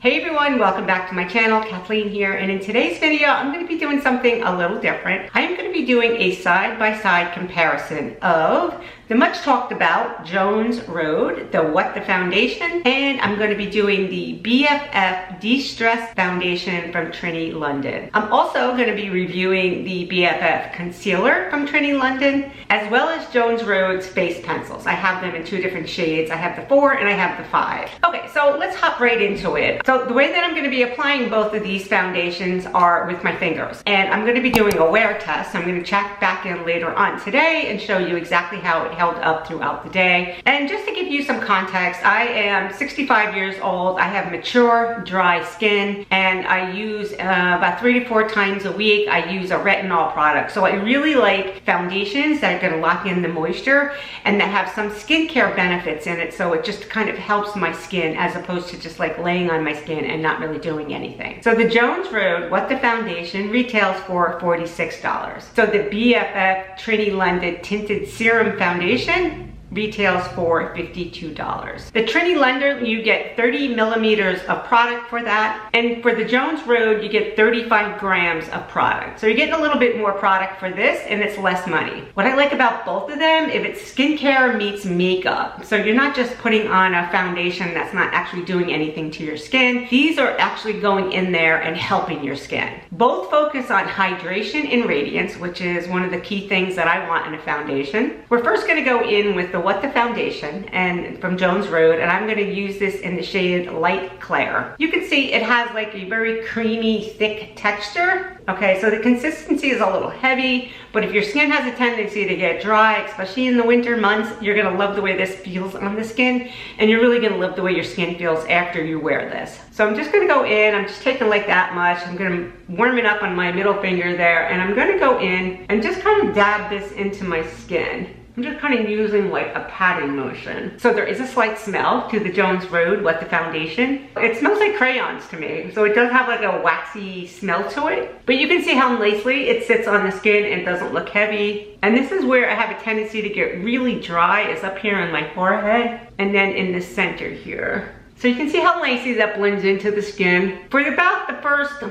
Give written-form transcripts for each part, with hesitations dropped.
Hey everyone, welcome back to my channel. Kathleen here, and in today's video I'm going to be doing something a little different. I am going to be doing a side-by-side comparison of the much talked about Jones Road, the What the Foundation, and I'm going to be doing the BFF De-Stress Foundation from Trinny London. I'm also going to be reviewing the BFF Concealer from Trinny London, as well as Jones Road's face pencils. I have them in two different shades. I have the 4 and I have the 5. Okay, so let's hop right into it. So the way that I'm going to be applying both of these foundations are with my fingers, and I'm going to be doing a wear test. I'm going to check back in later on today and show you exactly how it held up throughout the day. And just to give you some context, I am 65 years old. I have mature, dry skin, and I use about 3 to 4 times a week, I use a retinol product. So I really like foundations that are going to lock in the moisture and that have some skincare benefits in it, so it just kind of helps my skin as opposed to just like laying on my skin and not really doing anything. So the Jones Road What the Foundation retails for $46. So the BFF Trinny London Tinted Serum Foundation retails for $52. The Trinny London, you get 30 millimeters of product for that, and for the Jones Road you get 35 grams of product. So you're getting a little bit more product for this, and it's less money. What I like about both of them, if it's skincare meets makeup, so you're not just putting on a foundation that's not actually doing anything to your skin. These are actually going in there and helping your skin. Both focus on hydration and radiance, which is one of the key things that I want in a foundation. We're first going to go in with the What the Foundation and from Jones Road, and I'm going to use this in the shade Light Clair. You can see it has like a very creamy, thick texture. Okay, so the consistency is a little heavy, but if your skin has a tendency to get dry, especially in the winter months, you're going to love the way this feels on the skin, and you're really going to love the way your skin feels after you wear this. So I'm just going to go in, I'm just taking like that much, I'm going to warm it up on my middle finger there, and I'm going to go in and just kind of dab this into my skin. I'm just kind of using like a patting motion. So there is a slight smell to the Jones Road What the Foundation. It smells like crayons to me, so it does have like a waxy smell to it. But you can see how nicely it sits on the skin and doesn't look heavy. And this is where I have a tendency to get really dry, is up here on my forehead and then in the center here. So you can see how nicely that blends into the skin. For about the first,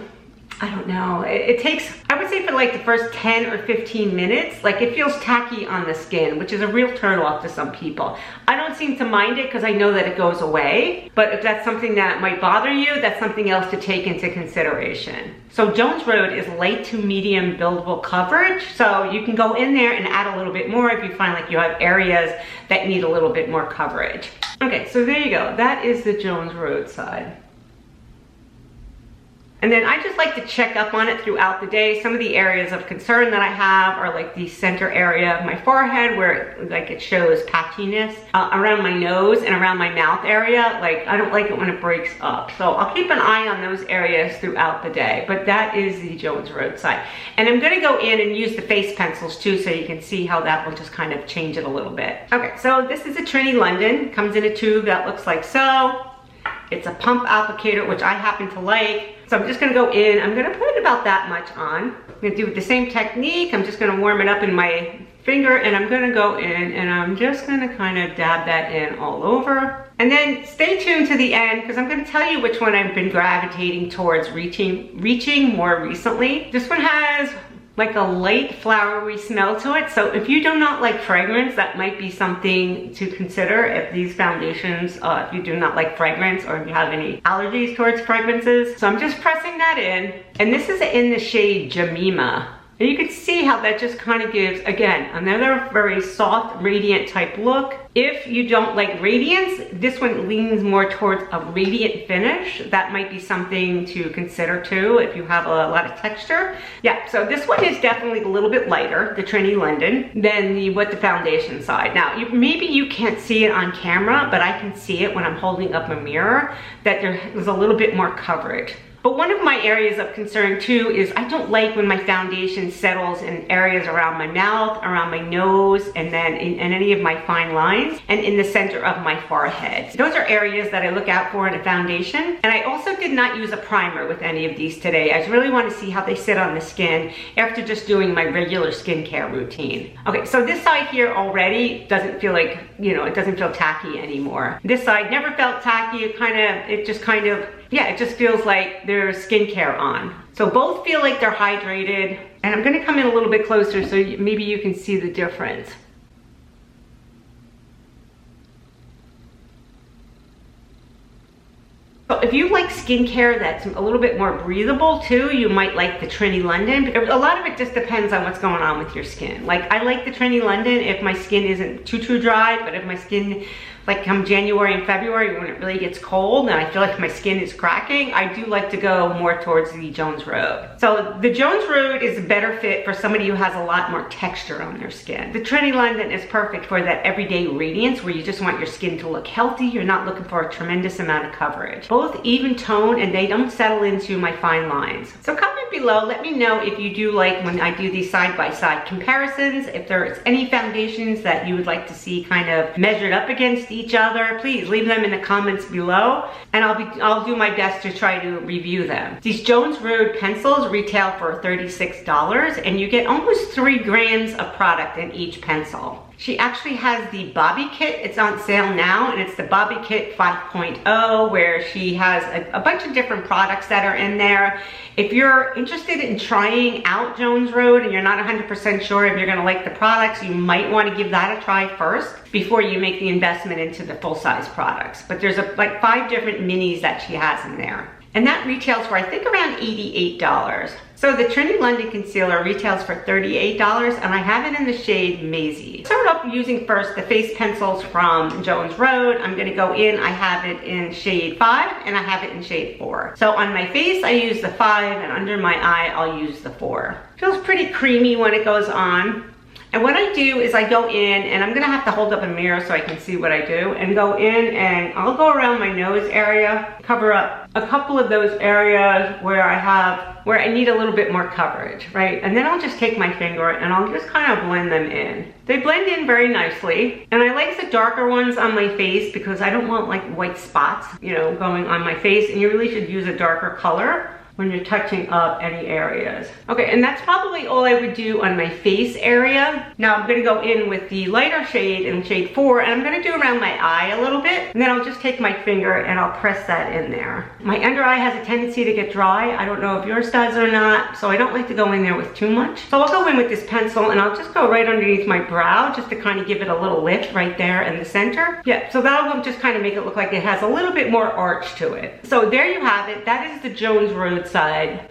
I don't know, it takes, I would say for like the first 10 or 15 minutes, like it feels tacky on the skin, which is a real turn off to some people. I don't seem to mind it because I know that it goes away, but if that's something that might bother you, that's something else to take into consideration. So Jones Road is light to medium buildable coverage, so you can go in there and add a little bit more if you find like you have areas that need a little bit more coverage. Okay, so there you go, that is the Jones Road side. And then I just like to check up on it throughout the day. Some of the areas of concern that I have are like the center area of my forehead where it shows patchiness, around my nose and around my mouth area. Like I don't like it when it breaks up. So I'll keep an eye on those areas throughout the day, but that is the Jones Road side. And I'm gonna go in and use the face pencils too, so you can see how that will just kind of change it a little bit. Okay, so this is a Trinny London, comes in a tube that looks like so. It's a pump applicator, which I happen to like. So I'm just gonna go in, I'm gonna put about that much on. I'm gonna do the same technique. I'm just gonna warm it up in my finger, and I'm gonna go in and I'm just gonna kind of dab that in all over. And then stay tuned to the end, because I'm gonna tell you which one I've been gravitating towards reaching more recently. This one has like a light flowery smell to it. So if you do not like fragrance, that might be something to consider if these foundations, if you do not like fragrance or if you have any allergies towards fragrances. So I'm just pressing that in, and this is in the shade Jemima. And you can see how that just kind of gives, again, another very soft, radiant type look. If you don't like radiance, this one leans more towards a radiant finish. That might be something to consider too if you have a lot of texture. Yeah, so this one is definitely a little bit lighter, the Trinny London, than the What the Foundation side. Now, maybe you can't see it on camera, but I can see it when I'm holding up a mirror, that there's a little bit more coverage. But one of my areas of concern too is I don't like when my foundation settles in areas around my mouth, around my nose, and then in any of my fine lines, and in the center of my forehead. Those are areas that I look out for in a foundation. And I also did not use a primer with any of these today. I really want to see how they sit on the skin after just doing my regular skincare routine. Okay, so this side here already doesn't feel like, you know, it doesn't feel tacky anymore. This side never felt tacky. It just kind of yeah, it just feels like there's skincare on. So both feel like they're hydrated. And I'm gonna come in a little bit closer so maybe you can see the difference. So if you like skincare that's a little bit more breathable too, you might like the Trinny London. A lot of it just depends on what's going on with your skin. Like I like the Trinny London if my skin isn't too dry, but if my skin, like come January and February when it really gets cold and I feel like my skin is cracking, I do like to go more towards the Jones Road. So the Jones Road is a better fit for somebody who has a lot more texture on their skin. The Trinny London is perfect for that everyday radiance where you just want your skin to look healthy. You're not looking for a tremendous amount of coverage. Both even tone and they don't settle into my fine lines. So comment below, let me know if you do like when I do these side-by-side comparisons, if there's any foundations that you would like to see kind of measured up against each other. Please leave them in the comments below and I'll do my best to try to review them. These Jones Road pencils retail for $36 and you get almost 3 grams of product in each pencil. She actually has the Bobby Kit. It's on sale now, and it's the Bobby Kit 5.0, where she has a bunch of different products that are in there. If you're interested in trying out Jones Road and you're not 100% sure if you're gonna like the products, you might wanna give that a try first before you make the investment into the full-size products. But there's like 5 different minis that she has in there. And that retails for, I think, around $88. So the Trinny London Concealer retails for $38, and I have it in the shade Maisie. Start off using first the face pencils from Jones Road. I'm gonna go in, I have it in shade 5, and I have it in shade 4. So on my face, I use the 5, and under my eye, I'll use the 4. Feels pretty creamy when it goes on. And what I do is I go in, and I'm gonna have to hold up a mirror so I can see what I do, and go in and I'll go around my nose area, cover up a couple of those areas where I need a little bit more coverage, right? And then I'll just take my finger and I'll just kind of blend them in. They blend in very nicely. And I like the darker ones on my face because I don't want like white spots, you know, going on my face, and you really should use a darker color when you're touching up any areas. Okay, and that's probably all I would do on my face area. Now I'm gonna go in with the lighter shade in shade 4, and I'm gonna do around my eye a little bit, and then I'll just take my finger and I'll press that in there. My under eye has a tendency to get dry. I don't know if yours does or not, so I don't like to go in there with too much. So I'll go in with this pencil and I'll just go right underneath my brow just to kind of give it a little lift right there in the center. Yeah, so that'll just kind of make it look like it has a little bit more arch to it. So there you have it. That is the Jones Road side.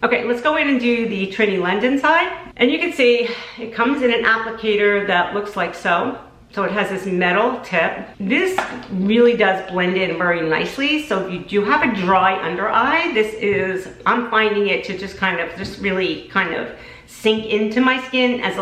Okay, let's go in and do the Trinny London side. And you can see it comes in an applicator that looks like so. So it has this metal tip. This really does blend in very nicely. So if you do have a dry under eye, I'm finding it to just really kind of sink into my skin as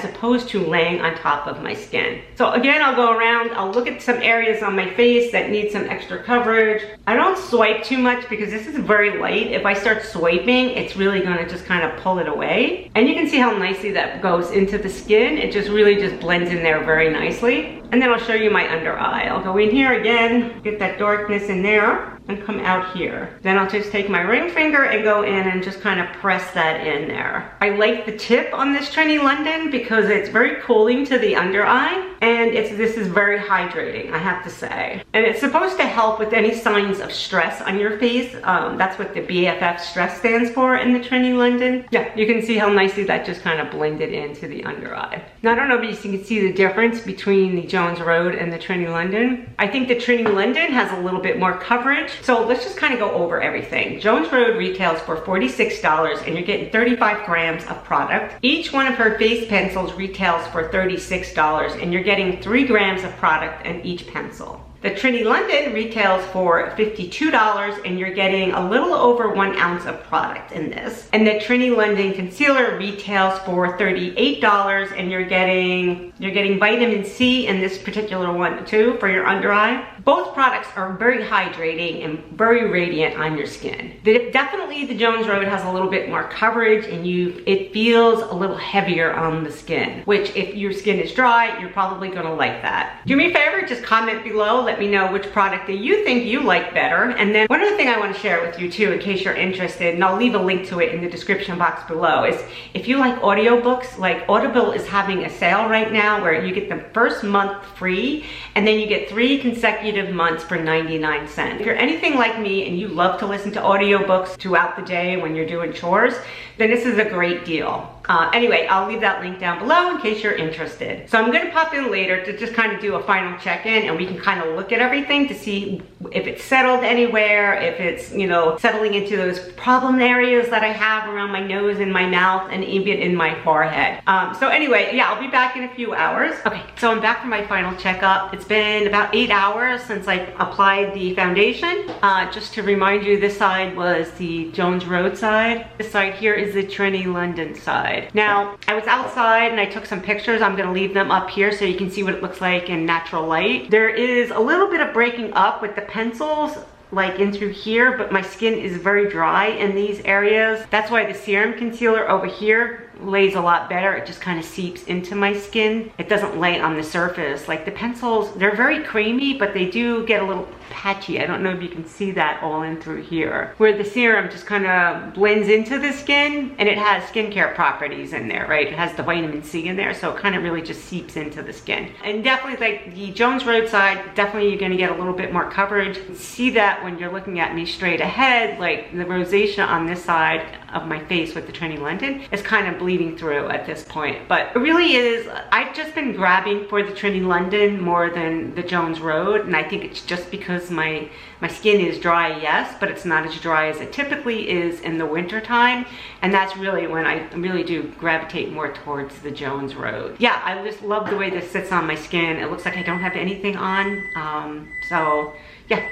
opposed to laying on top of my skin. So again, I'll go around, I'll look at some areas on my face that need some extra coverage. I don't swipe too much because this is very light. If I start swiping, it's really gonna just kind of pull it away. And you can see how nicely that goes into the skin. It just really just blends in there very nicely. And then I'll show you my under eye. I'll go in here again, get that darkness in there, and come out here. Then I'll just take my ring finger and go in and just kind of press that in there. I like the tip on this Trinny London because it's very cooling to the under eye, and this is very hydrating, I have to say. And it's supposed to help with any signs of stress on your face. That's what the BFF stress stands for in the Trinny London. Yeah, you can see how nicely that just kind of blended into the under eye. Now I don't know if you can see the difference between the Jones Road and the Trinny London. I think the Trinny London has a little bit more coverage. So let's just kind of go over everything. Jones Road retails for $46 and you're getting 35 grams of product. Each one of her face pencils retails for $36 and you're getting 3 grams of product in each pencil. The Trinny London retails for $52 and you're getting a little over 1 ounce of product in this. And the Trinny London Concealer retails for $38 and you're getting vitamin C in this particular one too for your under eye. Both products are very hydrating and very radiant on your skin. Definitely the Jones Road has a little bit more coverage and it feels a little heavier on the skin, which if your skin is dry, you're probably gonna like that. Do me a favor, just comment below, let me know which product that you think you like better. And then one other thing I want to share with you too, in case you're interested, and I'll leave a link to it in the description box below, is if you like audiobooks, like Audible is having a sale right now where you get the first month free and then you get 3 consecutive consecutive months for 99 cents. If you're anything like me and you love to listen to audiobooks throughout the day when you're doing chores, then this is a great deal. Anyway, I'll leave that link down below in case you're interested. So I'm going to pop in later to just kind of do a final check-in, and we can kind of look at everything to see if it's settled anywhere, if it's, you know, settling into those problem areas that I have around my nose and my mouth and even in my forehead. So anyway, yeah, I'll be back in a few hours. Okay, so I'm back for my final checkup. It's been about 8 hours since I applied the foundation. Just to remind you, this side was the Jones Road side. This side here is the Trinny London side. Now, I was outside and I took some pictures. I'm gonna leave them up here so you can see what it looks like in natural light. There is a little bit of breaking up with the pencils, like in through here, but my skin is very dry in these areas. That's why the serum concealer over here lays a lot better. It just kind of seeps into my skin. It doesn't lay on the surface. Like the pencils, they're very creamy, but they do get a little patchy. I don't know if you can see that all in through here, where the serum just kind of blends into the skin, and it has skincare properties in there, right? It has the vitamin C in there, so it kind of really just seeps into the skin. And definitely, like the Jones Road side, definitely you're gonna get a little bit more coverage. You can see that when you're looking at me straight ahead, like the rosacea on this side of my face with the Trinny London is kind of bleeding through at this point. But it really is, I've just been grabbing for the Trinny London more than the Jones Road, and I think it's just because my skin is dry, yes, but it's not as dry as it typically is in the winter time, and that's really when I really do gravitate more towards the Jones Road. Yeah, I just love the way this sits on my skin. It looks like I don't have anything on, so yeah.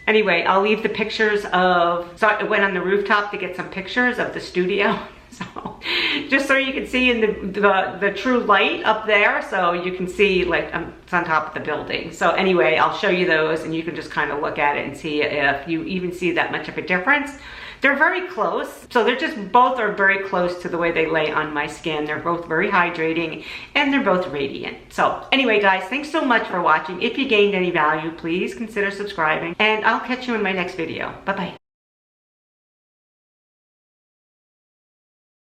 Anyway, I'll leave the pictures of, so I went on the rooftop to get some pictures of the studio. So just so you can see in the true light up there, so you can see like it's on top of the building. So anyway, I'll show you those and you can just kind of look at it and see if you even see that much of a difference. They're very close, so they're just both are very close to the way they lay on my skin. They're both very hydrating and they're both radiant. So anyway guys, thanks so much for watching. If you gained any value, please consider subscribing, and I'll catch you in my next video. Bye bye.